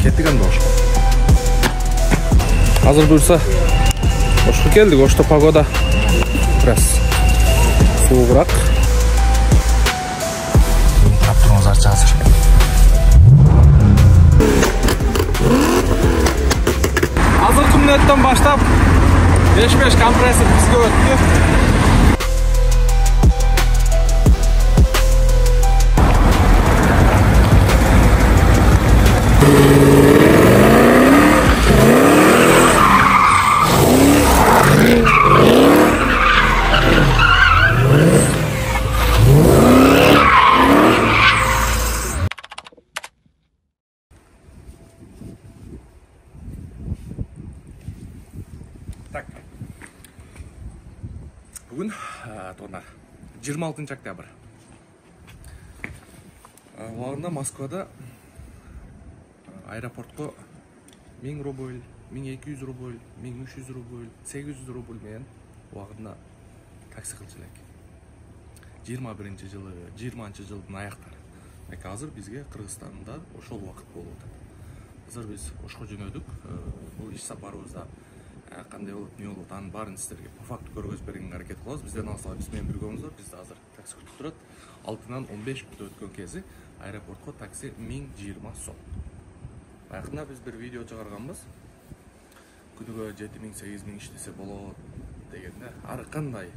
Кеттік анда Ошқа. Азыр бұйырса Ошқа келдік. Ошта погода біраз суығырақ. Қарап тұрыңыз арча азыр. Азыркы мүнөттөн баштап 5-5 компрессор бизге өттү. Бүгін 26 октябрь. Уағында Москвада аэропортқа 1000 рубль, 1200 рубль, 1300 рубль, 800 рубль мен уағында такси қылчылек. 21 жылы, 20 жылдың аяқтары. Азыр бізге Қырғызстанда ошол уақыт болуды. Азыр біз Ошқа жөнөдік. Бұл иш сапарыбызда қандай болып, не болып, анын барын сіздерге по факту көргөзүп бергенге аракет кылабыз. Бизден алсаңыз биз менен бирге болуңуздар. Бизде азыр такси күтүп турат. 6-нан 15 күтүп өткөн кези аэропортко такси 1020 сом. Баягында биз бир видео чыгарганбыз. Күнүгө 7000-8000 иштесе болот дегенде ар кандай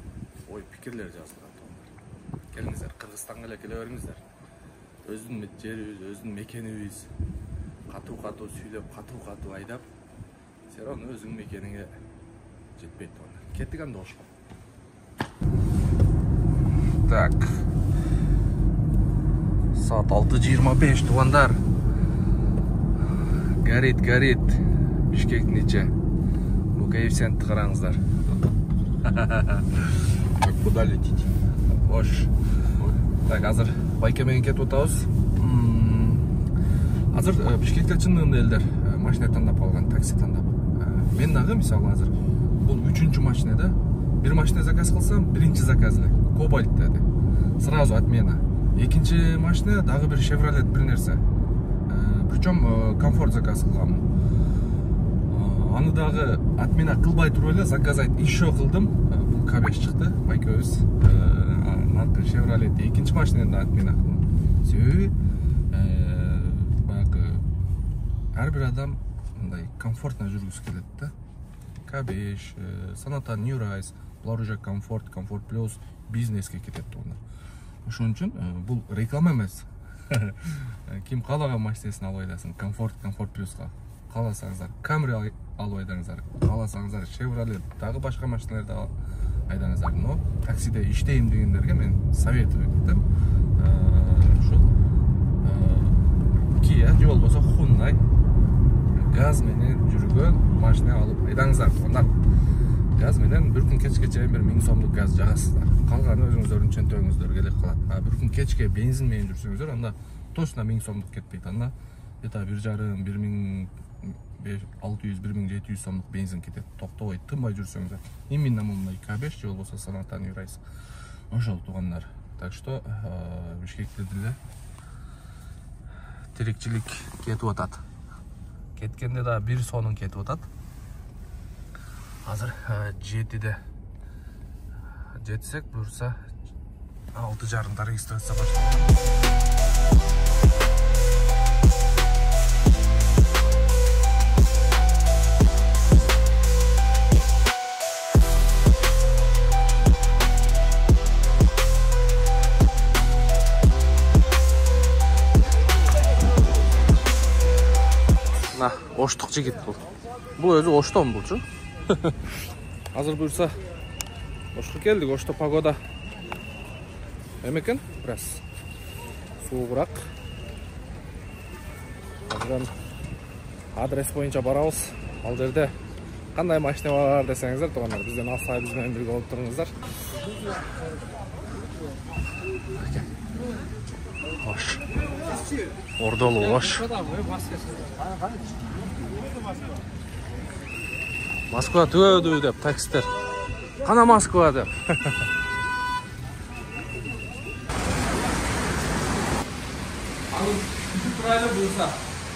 ой пикирлер жазылган. Келиңиздер, Кыргызстанга эле келе бериңиздер. Өзүнүн жерибиз, өзүнүн мекенибиз. Катуу сүйлөп, катуу айдап Серон өзің мекеніңе жетпейді оны. Кеттік анда Ошқа. Так. Saat 6:25 туғандар. Гарит. Бишкек нече. Бұл коэффициентті қараңыздар. Куда летите? Ош. Так, азыр Байкемеге кетіп отауыз. Азыр Бишкекте чындыгында элдер машина тандап алган, такси тандап. Мен дагы мисалы азыр бул 3-чү машинада бир машина заказ кылсам, биринчи заказ эле Кобальт деди. Сразу отмена. Экинчи машина дагы бир Chevrolet бир нерсе. Причем комфорт заказ кылгам. Аны дагы отмена кылбай туруп эле заказать еще кылдым. Бул К5 чыкты, байкөбүз. Наркы Chevrolet экинчи машинада отмена кылдым. Себеби баягы ар бир адам мындай комфортно жүргүсү келет да. К5, Sonata New Rise, булар уже комфорт плюс бизнеске кетет тугунда. Ошон үчүн бул реклама эмес. Ким каалаган машинесин алып айдасын, комфорт плюска. Кааласаңыздар Camry алып айдаңыздар, кааласаңыздар Chevrolet, дагы башка машиналарды айдаңыздар. Но таксиде иштейм дегендерге мен советую этем. Ушул Kia же болбосо Hyundai газ менен жүргөн машина алып айдаңыздар тугандар. Газ менен бир күн кечке чейин 1000 сомдук газ жагасыздар. Калганы өзүңүздөрдүн чөнтөгүңүздөргө эле калат. Бир күн кечке бензин менен жүрсөңүздөр, анда точно 1000 сомдук кетпейт. Анда эта 1,5 1700 сомдук бензин кетет. Токтобой, тынбай жүрсөңүздөр. Именно мындай К5 же болбосо Sonata New Rise. Ошол тугандар. Так что Бишкекте деле тирикчилик кетип атат. Кеткенде да бир сонун кетип атат. Азыр 7-де жетсек, буюрса 6:30 регистрация башталды. На, Оштук жигит бул. Бул өзү Оштон булчу. Азыр буюрса Ошқа келдик. Ошто погода эмекен, бираз суугураак. Азыр адрес боюнча барабыз. Ал жерде кандай машина бар десеңиздер, тугандар, бизден алсай биз менен бирге болуп туруңуздар. Ош. Ордолу Ош. Москва төөдү деп таксистер. Кана Москва деп. Ал күтүп турайлы буюрса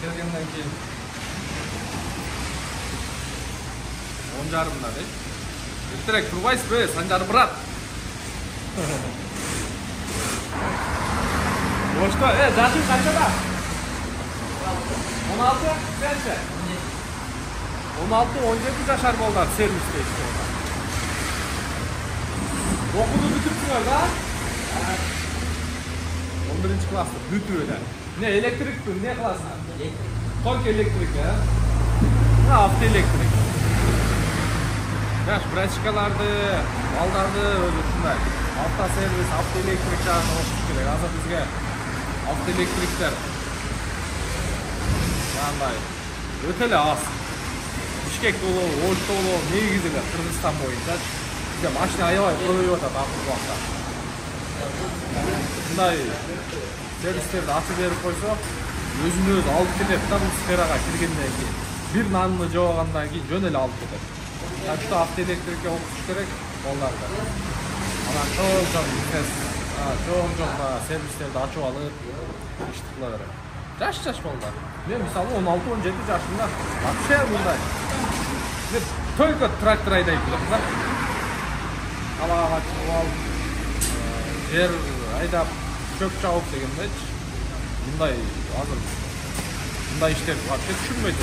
келгенден кийин 10:30'da dey. Erterek turbaysiz be, Sanjar brat. Boşta, Jaşın kaçada? 16, sençe? 16-17 yaşar bollar serviste işte orada. Okulu bitirdiler da. 11. klasta bütüyle. Ne elektrik mi? Ne klasın? Tok elektrik ya. Ne hafta elektrik. Yaş praktikalardı, baldardı öyle şunday. Hafta servis, hafta elektrik çağırma okuş gerek. Azı bizge hafta elektrikler. Yanday. Öteli az. Bişkek dolu, Oş dolu, negizili Kırgızstan boyunca. Bize maşina ayavay koyuyor da bakır vakta. Bunday servislerdi açı verip koysa, özünü öz alıp ketip de bu sferaga kirgenden keyin bir nanını joğagandan keyin jön ele alıp ketip. Şu hafta elektrikle okuş gerek onlarda. Ama çoğun biznes, çoğun servislerdi açıp alıp iştikler gerek. Yaş bollar. Ben misal 16-17 yaşında вообще bunday. Только трактор айдайт билем да. Қалаға чыгып алып, жер айдап, шөп чабып дегенде мындай азыр мындай иштерди вообще түшүнбөйт.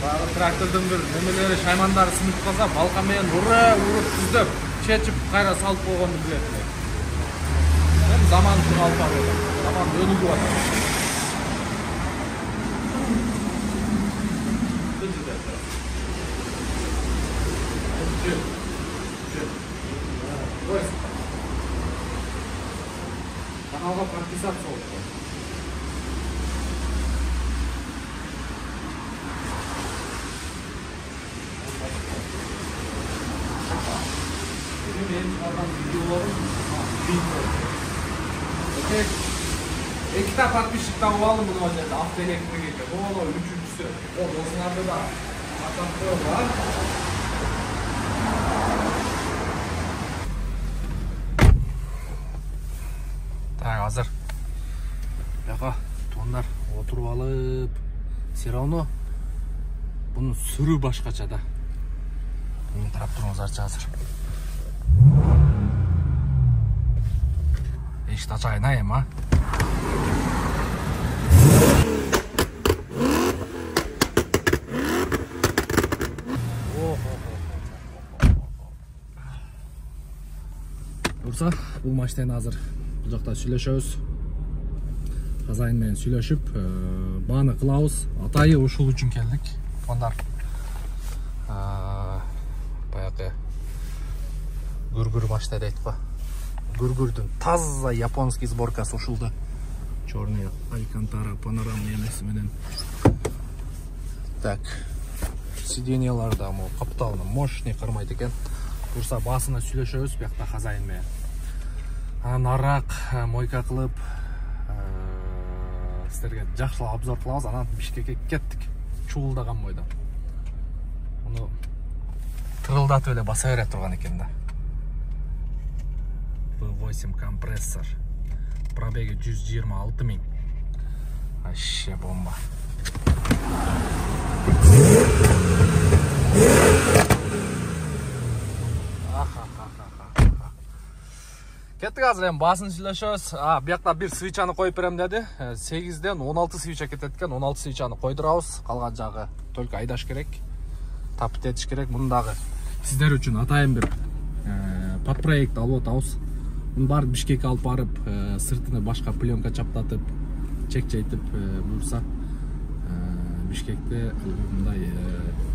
Баягы трактордун бир немелери шаймандары сынып калса, балка менен уруп түздөп, чечип кайра салып койгонду билет. Мен заман алып барып, заман өнүгүп атат. Kanalga подписаться oldu. Benim çıkardan videolarım iki tane подписчик'tan aldım bunu hocam. Hafta elektrik geçiyor. Bu olur üçüncüsü. O dostlarda da atak var. Азыр бияка тондар отуруп алып все равно бунун сүрү башкача да. Эми карап туруңуздарчы азыр. Эшикти ачайын эми, а? Бурса, бул машинаны азыр бұл жақта сүйлөшөбүз. Хазайын менен сүйлөшүп, бааны кылабыз. Атайы ушул үчүн келдик. Ондар баягы гүргүр машина дейт го. Гүргүрдүн таза японский сборкасы ушулда. Чёрный алькантара панорамный эмеси менен. Так. Сиденьялар да могу капталына мощный кармайт экен. Бурса басына сүйлөшөбүз биякта хазайын менен. Нарак мойка кылып сіздерге жакшылап обзор кылабыз, анан Бишкекке кеттик. Чуулдаган бойдон. Муну тырылдатып эле баса бере турган экен да. V8 компрессор. Пробеги 126 000. Вообще бомба. Кеттик азыр эми басын сүйлөшөбүз. Биякта бир свечаны коюп берем деди. 8ден 16 свеча кетет экен. 16 свечаны койдурабыз. Калган жагы только айдаш керек. Тапыт этиш керек. Мундагы сиздер үчүн атайын бир подпроект алып атабыз. Муну баары Бишкекке алып барып, сыртыны башка пленка чаптатып, чекчейтип буюрса Бишкекте мындай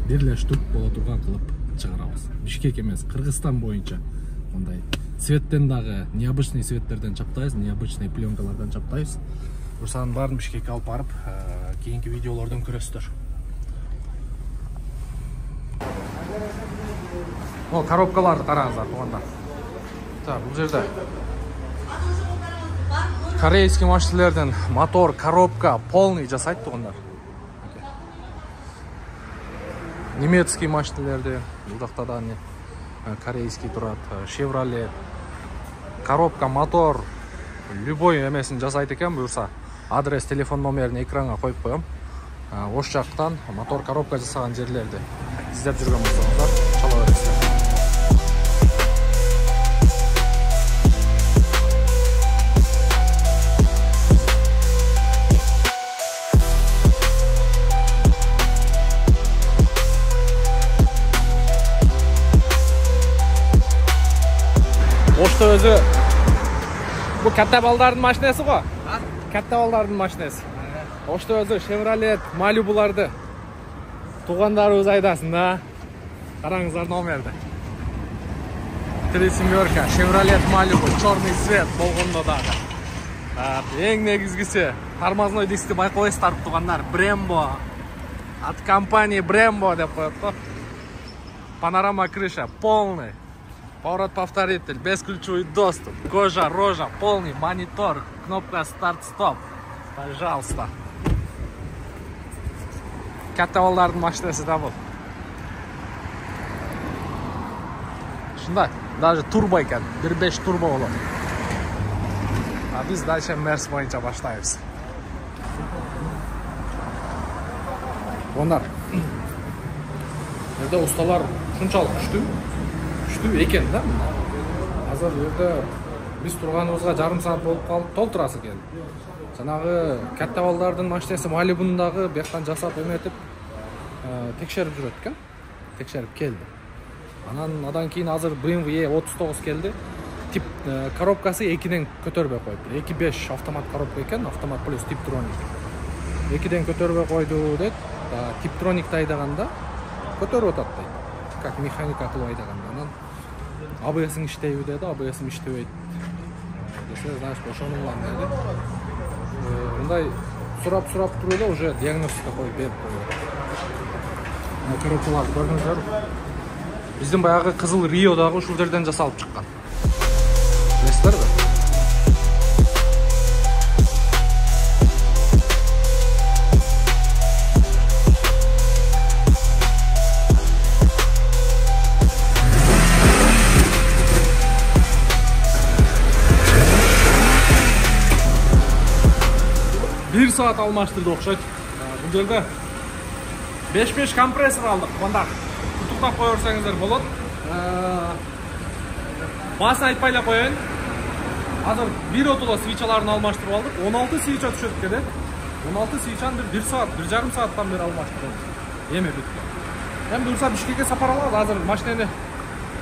бирлештип боло турган кылып чыгарабыз. Бишкек эмес, Кыргызстан боюнча мындай цветтен дагы необычный цветтерден чаптайбыз, необычный пленкалардан чаптайбыз. Бурсанын баарын Бишкекке алып барып, кийинки видеолордон көрөсүздөр. О, коробкаларды караңыздар туугандар. Так, бул жерде корейский машиналерден мотор, коробка полный жасайт туугандар. Немецкий машиналерде бул жакта да корейский турат, Chevrolet, коробка, мотор, любой эмесин жасайт экен. Буюрса адрес, телефон номерин экранга коюп коем. Ош жактан мотор, коробка жасаган жерлерди іздеп жүрген болсаңыздар чала бересіздер. Ошто өзі bu katta baldarning mashinasi ғой. Katta baldarning mashinasi. Ошто өзі Chevrolet Malibu'lardı. Туғандарыбыз айдасын да. Қараңыздар номерді. 3-семерка, Chevrolet Malibu, черный цвет болғанда дағы. Ең негізгісі тормозной дискі байқалайсыздар туғандар. Brembo. От компании Brembo деп қояды ғой. Панорама крыша, полный. Поворот-повторитель, бесключевой доступ, кожа, рожа, полный монитор, кнопка старт-стоп. Пожалуйста. Katta ballarning mashinasi da bu. Shunday, даже turbo ekan, 1.5 turbo bo'ladi. Biz дальше Mercedes bo'yicha boshlaymiz. Onlar. Yerda ustalar shunchalik kuchli ekan-da. Hozir yerda biz turganimizga жарым saat bo'lib qoldi, толтырасы keldi. Жаңағы katta ballarning mashinasi Malibu'nдағы бияқтан жасап эметип текшеріп жүрөт экен. Текшеріп келди. Адан кейін азыр BMW E39 келди. Тип коробкасы 2ден көтөрбөй койду. 2.5 автомат коробка екен, автомат плюс Tiptronic. 2ден көтөрбөй койду дейт. Tiptronic'та айдаганда көтөрүп атат дейт. Как механика кылып айдаганда. Анан ABS-ing иштейби деди, ABS-ing иштебейт. Десе, значит, ошонун улам деди. Мындай сурап турууда уже диагностика коюп берип койду. Коробкалар көрдүңүздөр. Биздин баягы кызыл Риодагы ушул жерден жасалып чыккан. Билесиздерби? Bir saat almaştırdı okşayt. Bu жерде 5 компрессор алдық. Онда құттықтап қойырсаңыздар болады. Бас айтпайлап қойын. Азыр bir отула свичаларын алмаштырып алдық. 16 свича түшөт келет. 16 свичаны 1 saat, 1,5 сааттан бері алмаштырып. Эме бүтті. Мен бұйырса Бишкекке сапар алады. Азыр машинаны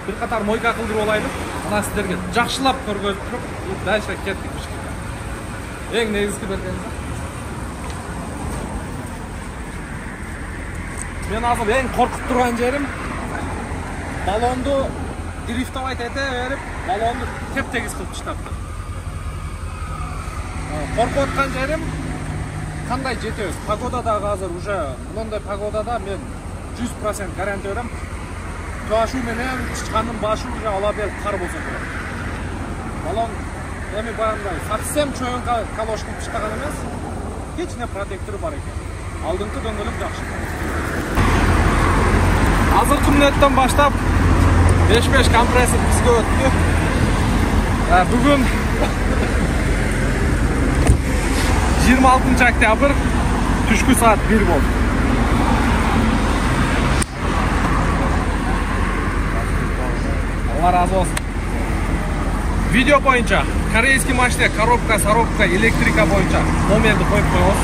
bir қатар мойка қылдырып алайын. Ана сіздерге жақшылап көргөзүп, дальше кеттік Бишкекке. Ең негізгі бергеніміз. Мен азыр ең қорқып тұрған жерім баллонды дрифтовать ете беріп, баллонды теп-тегіс қылып таштапты. Қорқып отқан жерім қандай жетеміз. Погодадағы азыр уже мынандай погодада мен 100% гарантия берем. Туашу менен тышқанның башы уже ала бер қар болса керек. Баллон эми баягындай совсем чоң калош кылып таштаган эмес. Кечине протектору бар экен. Алдыңкы дөңгөлөк жакшы. Азыркы мүнөттөн баштап 5 компрессор бизге өттү. Бүгүн 26 октябрь түшкү саат 1 болду. Allah razı olsun. Video boyunca koreyский машина коробка, электрика боюнча номерди коюп коебуз.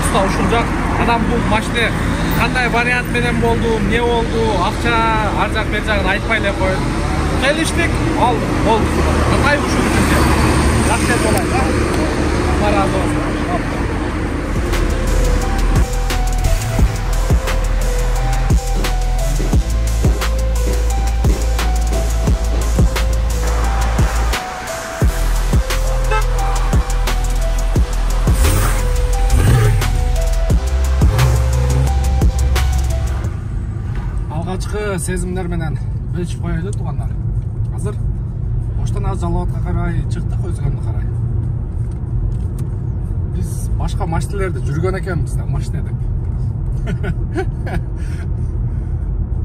Уста ушунча адам бул машина кандай вариант менен болду, эмне болду, акча ар жак бер жагын айтпай эле коюп. Келиштик, алды, болду. Кандай ушул үчүн. Рахмет болайын, да? Allah razı olsun. Алгачкы сезимдер менен бөлүшүп коелу туугандар. Азыр Оштон аз Жалалатка карай чыктык, өзгөнү карай. Биз башка машиналерде жүргөн экенбиз да, машина деп.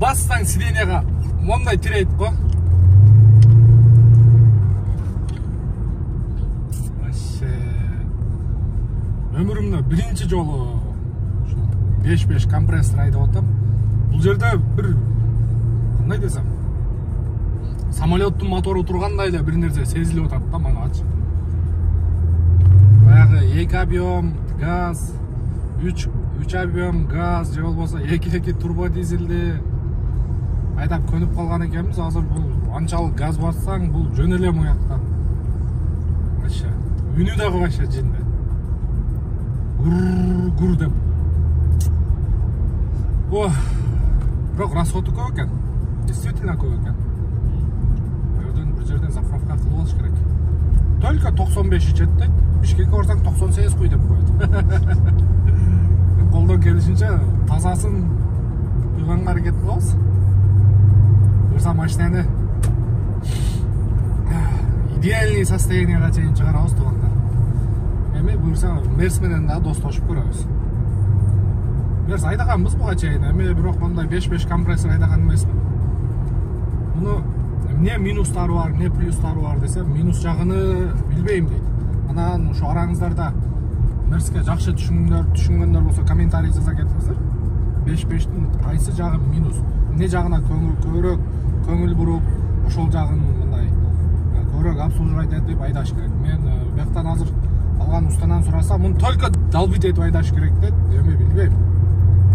Бассаң сиденияга мондай тирейт го. Вообще өмүрүмдө биринчи жолу 5 компрессор айдап атам. Бул жерде бир кандай десем, самолеттун мотору тургандай эле бир нерсе сезилип атат да мангачы. Баягы 2 объем газ, 3 объем газ же болбосо 2 турбо дизелди айдап көнүп калган экенбиз. Азыр бул анчалык газ бассаң, бул жөн эле муякта. Вообще, үнү дагы вообще жинде. Гур деп. О, бирок расходу көп экен. Действительно көп экен. Бир жерден заправка кылып алыш керек. Только 95 ичет дейт. Бишкекке барсаң 98 куй деп коет. Колдон келишинче тазасын куйганга аракет кылабыз. Буюрса машинаны идеальный состоянияга чейин чыгарабыз туугандар. Эми буюрса Мерс менен да достошуп көрөбүз. Мерс айдаганбыз буга чейин, эми бирок мындай 5 компрессор айдаган эмесмин. Муну эмне минустары бар, эмне плюстары бар десем, минус жагыны билбейм дейт. Анан ушу араңыздарда Мерске жакшы түшүнгөндөр болсо комментарий жаза кетиңиздер. 5-5тин кайсы жагы минус, эмне жагына көбүрөөк көңүл буруп, ошол жагын мындай көбүрөөк обслуживать этип айдаш керек. Мен бияктан азыр алган устанан сурасам, муну только долбить этип айдаш керек дейт. Эми билбейм.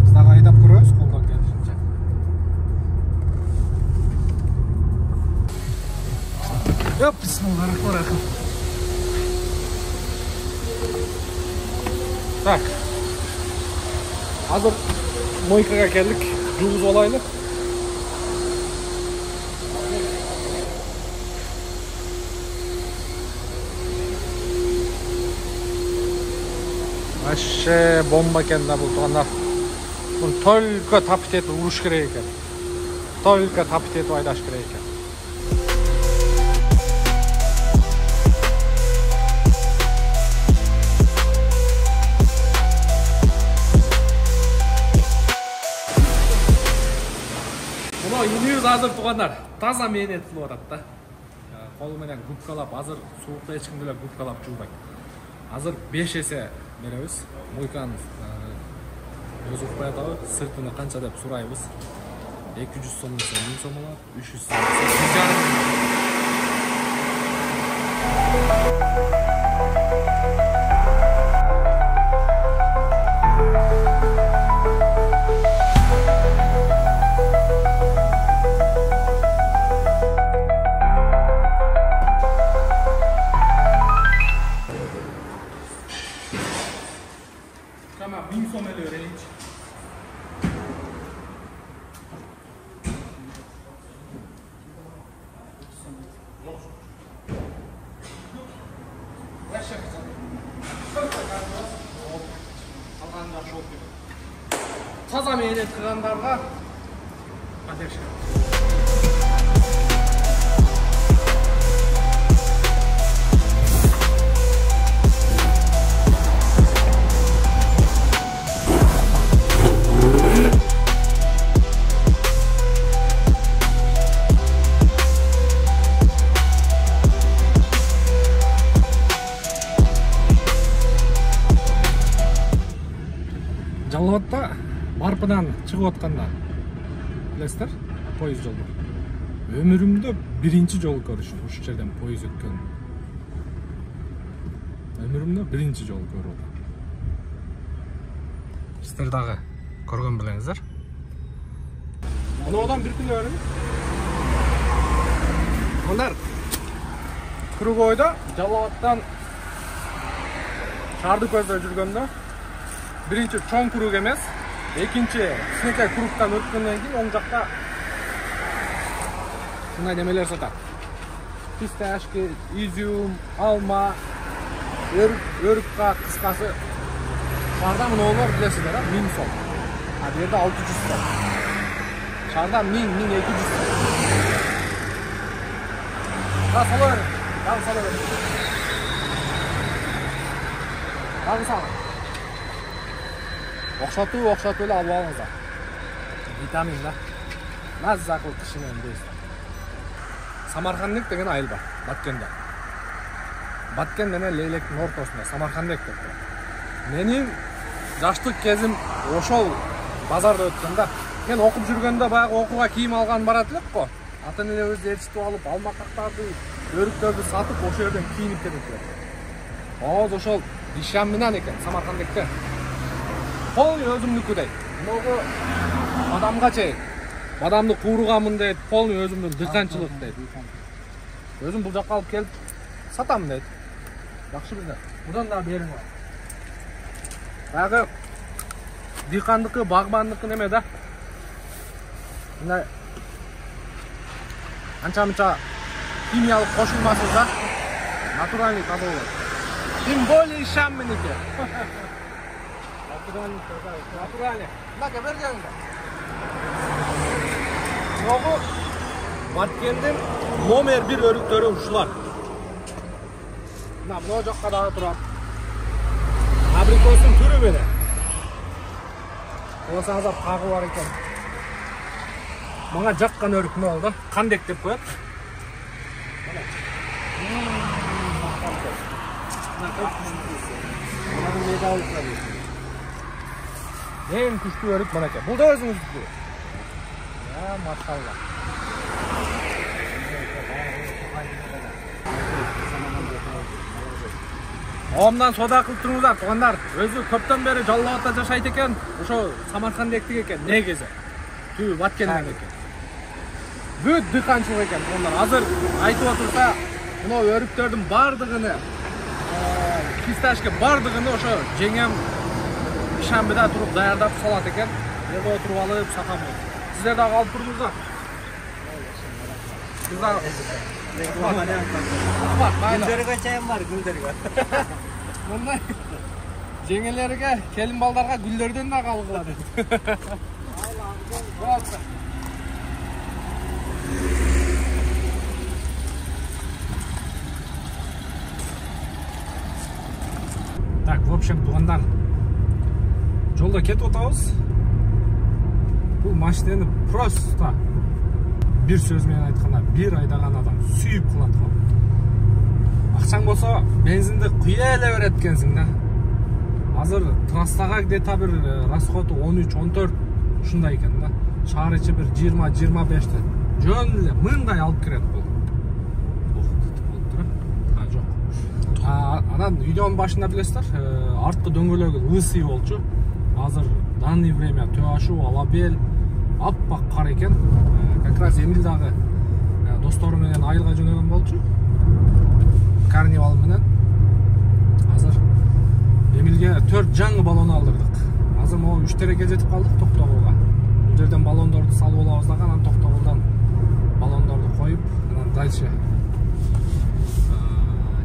Биз дагы айдап көрөбүз колдон келишинче. Yo'q, bismillahirrahmanirrahim. Так. Азыр мойкага келдик, жугузуп алайлы. Вообще бомба экен да бул туугандар. Муну только тапить этип уруш керек экен. Только тапить этип айдаш керек экен. Үйүбүз азыр туугандар, таза мээнет кылып атат да. Кол менен губкалап, азыр суукта эч ким деле губкалап жуубайт. Азыр 5 эсе беребиз. Мойканы өз укпай атабы, сыртыны канча деп сурайбыз. 200 сом болсо 1000 сом болот, 300 сом болсо 1,5. Tamam, 1000 som öyle hiç. Таза мээнет кылгандарга поддержка. Жалгатта Барпыдан чыгып атканда билесиздер, поезд жолдо. Өмүрүмдө биринчи жолу көрүшүм, ушул жерден поезд өткөн. Өмүрүмдө биринчи жолу көрүп атам. Сиздер дагы көргөн билеңиздер. Одан бир күн өрүм. Ондар Кругойдо Жалгаттан шаарды көздөй жүргөндө биринчи чоң круг эмес, экинчи кичинекей кругтан өткөндөн кийин оң жакта мындай немелер сатат. Писташки, изюм, алма, өрүкка, кыскасы. Шаарда мыноолор билесиздер, 1000 сом. А бу жерде 600 сом. Шаарда 1000-1200 сом. Дагы сала бер. Дагы сала. Окшотуп эле алып алыңыздар. Витамин да. Маза кылып кишинен дейсиз. Самархандек деген айыл бар, Баткенде. Баткен менен Лейлектин ортосунда Самархандек деп коет. Менин жаштык кезим ошол базарда өткөн да. Мен окуп жүргөндө баягы окууга кийим алган барат элек го. Ата-энелерибизди ээрчитип алып, алмакактарды, өрүктөрдү сатып, ошол жерден кийинип кетет элек. Ооз ошол ишан менен экен Самаркандекте. Полный өзүмнүкү дейт. Могу бадамга чейин. Бадамды кууругамын дейт, полный өзүмдүн дыйканчылык дейт. Өзүм бул жакка алып келип сатам дейт. Жакшы бизнес. Будан да бериң бар. Баягы дыйкандыкы, багбандыкы неме да? Мындай анча-мынча химиялык кошулмасыз да? Натуральный таза болот. Тем более ишан меники. Натуральный. Мынакей бергениңде. Могу Баткендин номер 1 өрүктөрү ушулар. Мына бул жакка дагы турат. Абрикостун түрү менен. Олсаңыздар тагы бар экен. Мага жаккан өрүк не болду? Кандек деп коет. Эң күчтүү өрүк мынакей. Бул да өзүңүздүкү. Я, машалла. Оомдан сода кылып туруңуздар, туугандар. Өзү көптөн бери Жалал Абадта жашайт экен. Ошо Самаркандектик экен, негизи. Түбү Баткенден экен. Бүт дыйканчылык экен, туугандар. Азыр айтып отурса, мына өрүктөрдүн бардыгыны, фисташка бардыгыны ошо жеңем ишанбыда туруп даярдап салат экен. Жерде отуруп алып сатам. Сиздер дагы алып туруңуздар. Сиздер Гүлдөргө чайым бар, гүлдөргө. Мындай жеңелерге, келин балдарга гүлдөрдөн да калгыла дейт. Так, в общем, туугандар, жолдо кетип атабыз. Бул машинени просто бир сөз менен айтканда, бир айдаган адам сүйүп кылат го. Акчаң болсо, бензинди куя эле берет экенсиң да. Азыр трассага где-то бир расходу 13-14 ушундай экен да. Шаар ичи бир 20-25 жөн эле мындай алып кирет бул. Жок. Анан видеонун башында билесиздер, арткы дөңгөлөгү лысый болчу. Азыр данный время төашу, алабел, аппак кар экен. Как раз Эмил дагы достору менен айылга жөнөгөн болчу. Карнивал менен. Азыр Эмилге 4 жаңы баллон алдырдык. Азыр могу 3 тереке жетип калдык Токтогулга. Бул жерден баллондорду салып алабыз дагы, анан Токтогулдан баллондорду коюп, анан дальше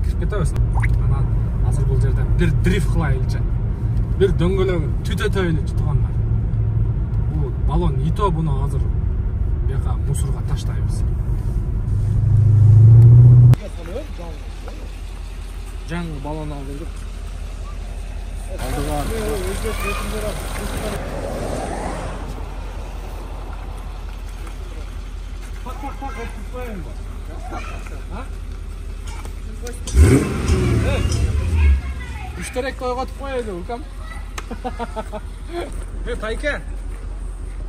кирип кетебиз. Анан азыр бул жерден бир дрифт кылайлычы. Бир дөңгөлөгүн түтөтөйлүчү туугандар. Бул баллон ито буну азыр бияка мусорго таштайбыз. Жаңы баллон алдырдык. Алдыга Үчтерек койготуп коелу, укам. Тайке.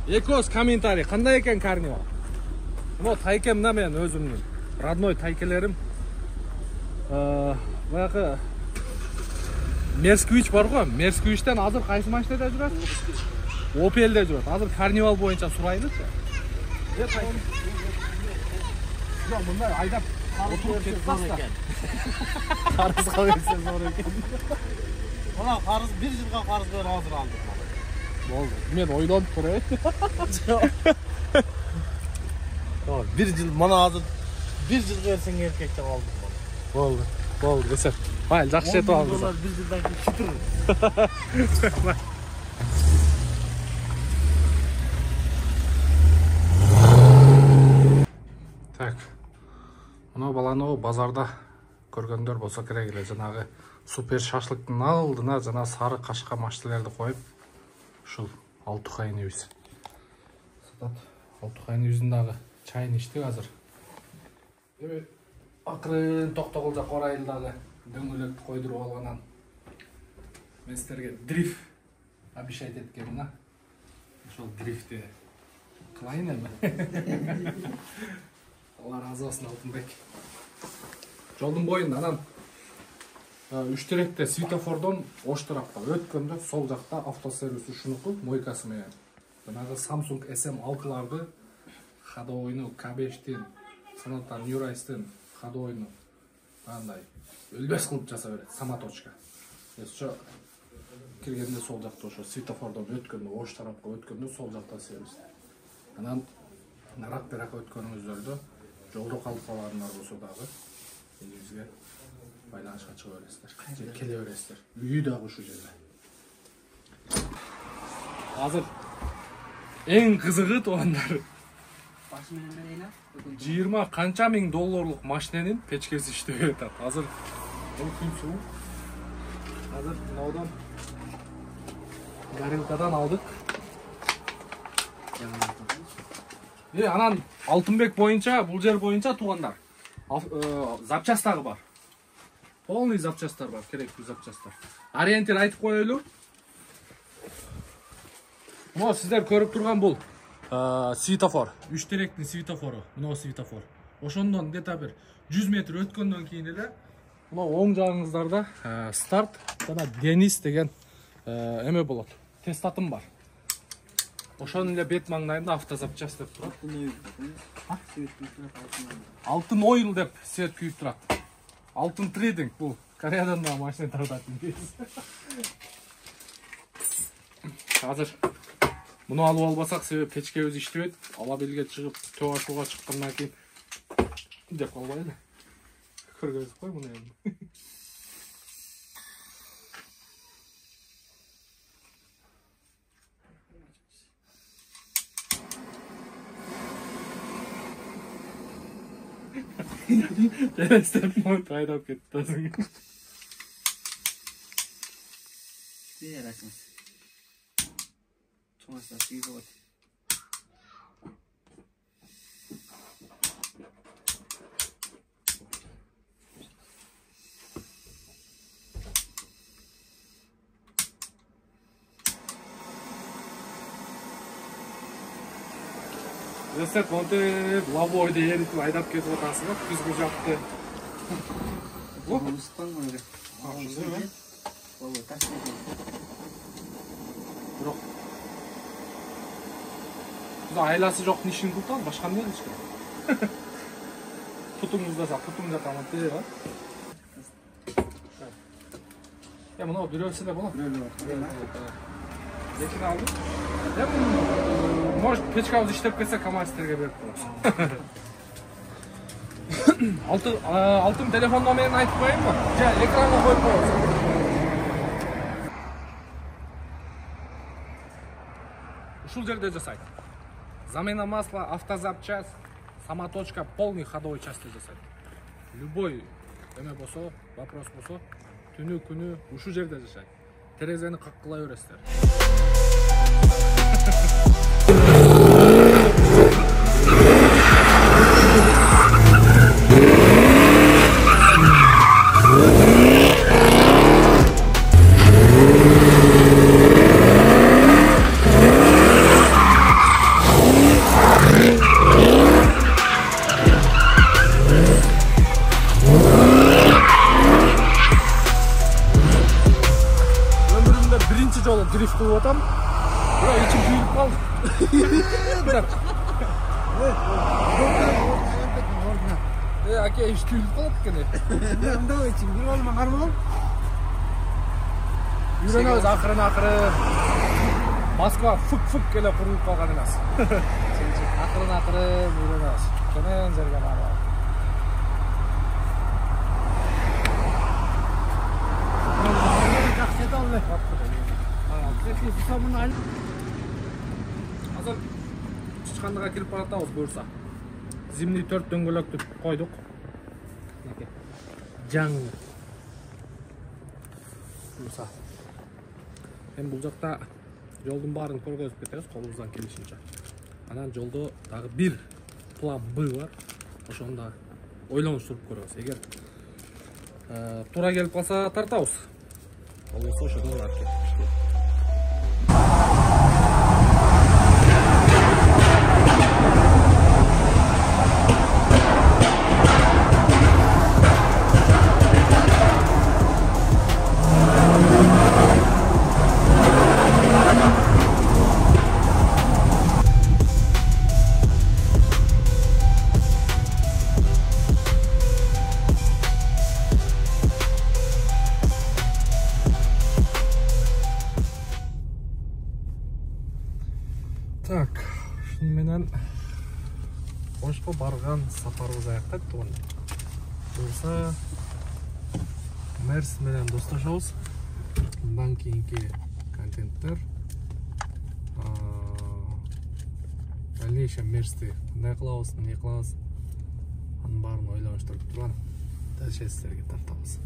Экос комментарий, кандай экен Карнивал? Мына Тайке мына мен өзүмдүн родной тайкелерим. Баягы Мерсквич бар го, Мерсквичтен азыр кайсы машинада жүрөт? Opel'де жүрөт. Азыр Карнивал боюнча сурайлычы. Жок, мындай айдап отуруп кетип калса. Карызга берсе зор экен. Мына карыз 1 жылга карыз берип азыр алдык. Болду. Мен ойлонуп турайын. Жок, 1 жыл, мына азыр 1 жыл берсең эркекче алдык. Болду. Болду, десем. Майыл, жакшы жетип алдыңыз. $1 жылдан кийин чытыр. Так. Мына баланы базарда көргөндөр болсо керек эле, жанагы супер шашлыктын алдына жана сары кашка маштелерди коюп, ушул алтухайныбыз. Сатат. Алтухайныбыздын дагы чайын ичтик азыр. Эми акырын Токтогул жакка орайлы дагы дөңгөлөктү койдуруп алгандан. Мен силерге дрифт обещать эткенмин, ошол дрифтти Кылайын эми. Алла разы болсун Алтынбек. Жолдун боюнда анан үч теректе светофордон ош тарапка өткөндө сол жакта автосервис ушунуку мойкасы менен. Жанагы Samsung SM6ларды ходовойну K5тин, Sonata New Rice'тин ходовойну андай өлбөс кылып жаса берет, самоточка. Ошо киргенде сол жакта ошо светофордон өткөндө ош тарапка өткөндө сол жакта сервис. Анан нарак берак өткөнүңүздөрдө жолдо калып калгандар болсо дагы элибизге байланышка чыга бересиздер. Же келе бересиздер. Үйү дагы ушул жерде. Азыр эң кызыгы туугандар. 20 канча миң долларлык машиненин печкеси иштебей атат. Азыр бул күн суу. Азыр мынаудан горелкадан алдык. Анан Алтынбек боюнча, бул жер боюнча туугандар. Запчастары бар. Полный запчастар бар, керектүү запчастар. Ориентир айтып коелу. Мына сиздер көрүп турган бул светофор, 3 теректин светофору, мына светофор. Ошондон где-то бир 100 метр өткөндөн кийин эле мына оң жагыңыздарда старт жана Денис деген эме болот. Тестатым бар. Ошонун эле бет маңдайында автозапчасть деп турат. Алтын ойл деп свет күйүп турат. Алтын трейдинг бул. Кореядан да машина тартатын дейсиз. Азыр муну алып албасак себеп печкебиз иштебейт. Ала белге чыгып, төө ашууга чыккандан кийин деп калбайлы. Көргөзүп кой муну эми. Terestep montu aydan kettasın. Diğer açmış. Çoğunsa sigo. Terestep montu lavoyda eritip aydap ketip otasın. Күзгү жакты. Bu ısıttan mı öyle? Şunday mı? Baba taş ediyor. Бирок Biz айласы жок нишин кылтабыз, башка эмне кылыш керек? Тутуңуздаса, тутуң жатамын дейби? Мына бирөөсү эле болот. Экини алдым. Может, печкабыз иштеп кетсе, камазтерге берип коебуз. Алтын телефон номерин айтып коеюнбу? Же, экранга коюп коебуз. Ушул жерде жасайт. Замена масла, автозапчасть, самоточка, полный ходовой части жасайт. Любой эме болсо, вопрос болсо, түнү күнү ушул жерде жашайт. Терезени каккылай бересиздер. Дрифт кылып атам. Бирок ичим күйүлүп калды. Аке, ич күйүлүп калат экен. Мындай için bir olma кармал. Үйрөнөбүз акырын. Москва фык эле курулуп калган эмес. Акырын үйрөнөбүз. Кенен жерге барып. Азыр чычкандыга кирип баратабыз буюрса. Зимний 4 дөңгөлөктү койдук. Жаңы. Буюрса. Эми бул жакта жолдун баарын көргөзүп кетебиз колубуздан келишинче. Анан жолдо дагы бир план Б бар. Ошондо ойлонуштуруп көрөбүз. Эгер туура келип калса тартабыз. Болбосо ошондон аракет кылыш керек. Так, шуну менен Ошко барган сапарыбыз аякталды тууган. Болса Мерс менен достошобуз. Bundan keyinки контенттер дальнейшем Мерсти кандай кылабыз, эмне кылабыз, анын баарын ойлонуштуруп турган. Дальше силерге тартабыз.